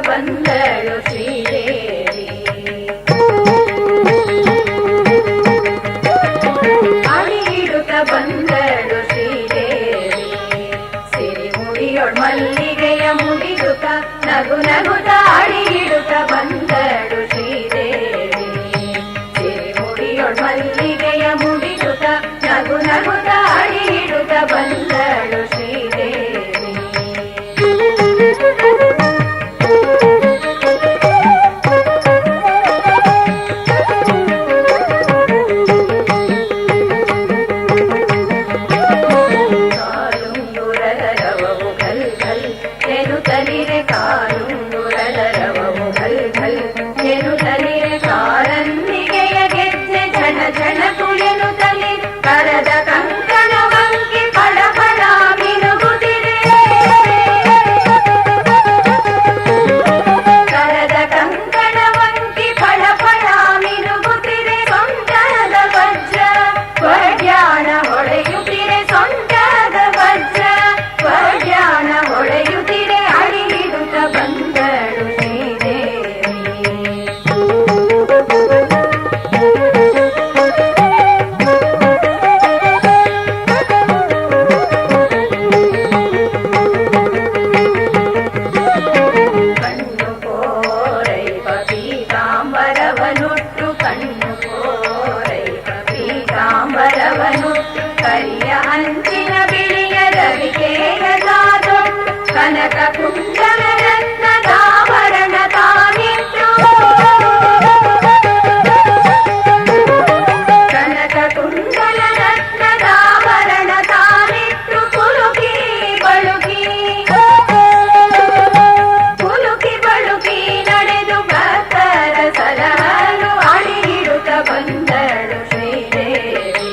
ಬಂದಳು ಶ್ರೀದೇವಿ ಅಡಿಯಿಡುತ್ತ ಬಂದಳು ಶ್ರೀದೇವಿ ಸಿರಿ ಮುಡಿಯೊಳ್ ಮಲ್ಲಿಗೆಯ ಮುಡಿದುತ್ತ ನಗು ನಗುತ್ತ ಅಡಿಯಿಡುತ್ತ ಬಂದಳು ಶ್ರೀದೇವಿ ಸಿರಿ ಮುಡಿಯೊಳ್ ಮಲ್ಲಿಗೆಯ ಮುಡಿದುತ್ತ ನಗು ನಗುತ್ತ ಅಡಿಯಿಡುತ್ತ ಬಂದಳು ಶ್ರೀದೇವಿ ಕರಿಯ ಅಂಚಿನ ಬಿಳಿಯ ರವಿಕೆಯ ಸಾದೊಟ್ಟು ಕನಕ ಕುಂಡಲ ರತ್ನದಾಭರಣ ತಾನಿಟ್ಟು ಕನಕ ಕುಂಡಲ ರತ್ನದಾಭರಣ ತಾನಿಟ್ಟು ಕುಲುಕಿ ಬಳುಕಿ ನಡೆದು ಭಕ್ತರ ಸಲಹಲು ಅಡಿಯಿಡುತ್ತ ಬಂದಳು ಶ್ರೀದೇವಿ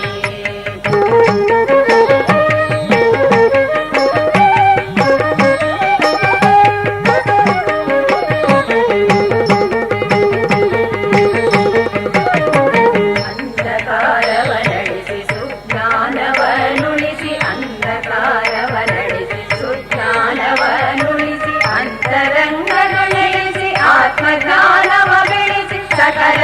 ಅಂಧಕಾರವನಳಿಸಿ ಸುಜ್ಞಾನವನುಳಿಸಿ ಅಂತರಂಗದೊಳಗಿಸಿ ಆತ್ಮಜ್ಞಾನವ ಬೆಳೆಸಿ ಸಕಲ